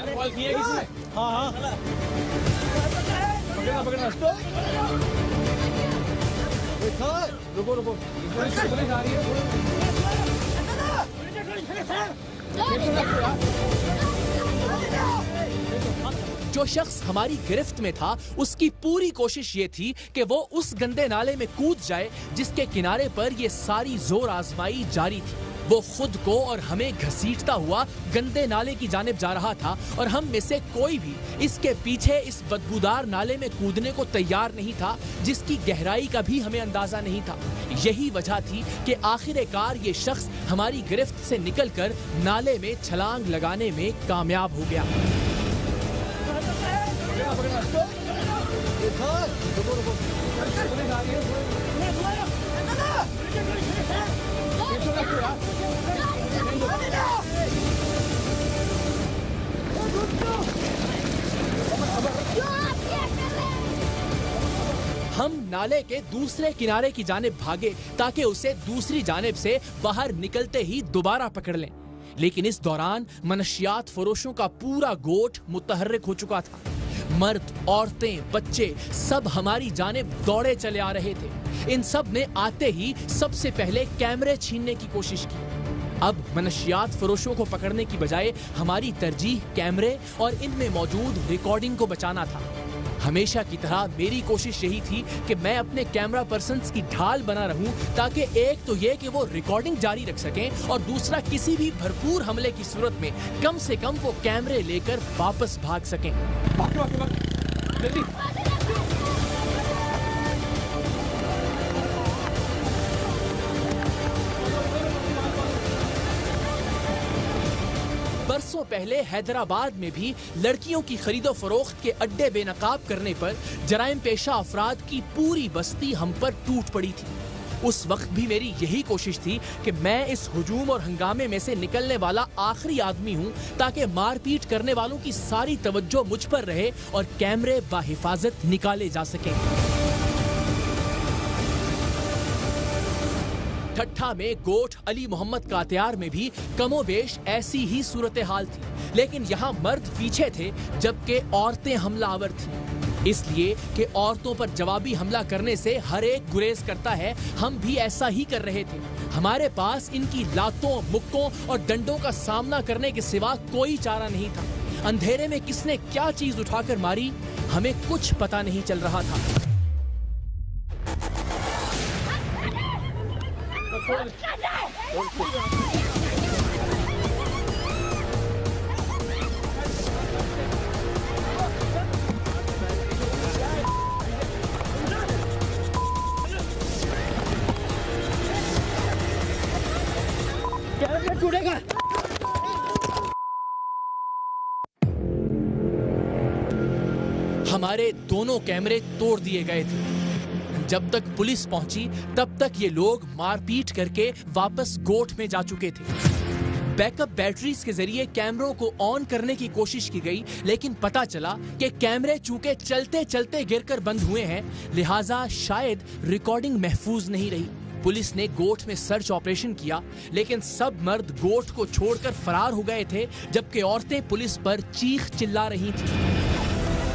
Call किया किसी ने? हाँ पकड़ना रुको पुलिस आ रही है। जो शख्स हमारी गिरफ्त में था उसकी पूरी कोशिश ये थी कि वो उस गंदे नाले में कूद जाए जिसके किनारे पर ये सारी जोर आजमाई जारी थी। वो खुद को और हमें घसीटता हुआ गंदे नाले की जानिब जा रहा था और हम में से कोई भी इसके पीछे इस बदबूदार नाले में कूदने को तैयार नहीं था जिसकी गहराई का भी हमें अंदाजा नहीं था। यही वजह थी कि आखिरकार ये शख्स हमारी गिरफ्त से निकलकर नाले में छलांग लगाने में कामयाब हो गया। हम नाले के दूसरे किनारे की जानिब भागे ताकि उसे दूसरी जानिब से बाहर निकलते ही दोबारा पकड़ लें, लेकिन इस दौरान मनशियात फरोशों का पूरा गोठ मुतहर्रिक हो चुका था। मर्द, औरतें, बच्चे सब हमारी जानिब दौड़े चले आ रहे थे। इन सब ने आते ही सबसे पहले कैमरे छीनने की कोशिश की। अब मनशियात फरोशों को पकड़ने की बजाय हमारी तरजीह कैमरे और इनमें मौजूद रिकॉर्डिंग को बचाना था। हमेशा की तरह मेरी कोशिश यही थी कि मैं अपने कैमरा पर्सन्स की ढाल बना रहूं ताकि एक तो ये कि वो रिकॉर्डिंग जारी रख सकें और दूसरा किसी भी भरपूर हमले की सूरत में कम से कम वो कैमरे लेकर वापस भाग सकें। जल्दी। बरसों पहले हैदराबाद में भी लड़कियों की खरीदो फरोख्त के अड्डे बेनकाब करने पर जराइम पेशा अफराद की पूरी बस्ती हम पर टूट पड़ी थी। उस वक्त भी मेरी यही कोशिश थी कि मैं इस हुजूम और हंगामे में से निकलने वाला आखिरी आदमी हूं ताकि मारपीट करने वालों की सारी तवज्जो मुझ पर रहे और कैमरे बाहिफाजत निकाले जा सकें। ठट्ठा में गोठ अली मोहम्मद कातियार में भी कमोबेश ऐसी ही सूरत हाल थी, लेकिन यहाँ मर्द पीछे थे जबकि औरतें हमलावर थीं। इसलिए कि औरतों पर जवाबी हमला करने से हर एक गुरेज करता है, हम भी ऐसा ही कर रहे थे। हमारे पास इनकी लातों, मुक्कों और डंडों का सामना करने के सिवा कोई चारा नहीं था। अंधेरे में किसने क्या चीज उठाकर मारी हमें कुछ पता नहीं चल रहा था। हमारे दोनों कैमरे तोड़ दिए गए थे। जब तक पुलिस पहुंची तब तक ये लोग मारपीट करके वापस गोठ में जा चुके थे। बैकअप बैटरीज के जरिए कैमरों को ऑन करने की कोशिश की गई, लेकिन पता चला कि कैमरे चूंकि चलते चलते गिरकर बंद हुए हैं, लिहाजा शायद रिकॉर्डिंग महफूज नहीं रही। पुलिस ने गोठ में सर्च ऑपरेशन किया, लेकिन सब मर्द गोठ को छोड़कर फरार हो गए थे, जबकि औरतें पुलिस पर चीख चिल्ला रही थीं।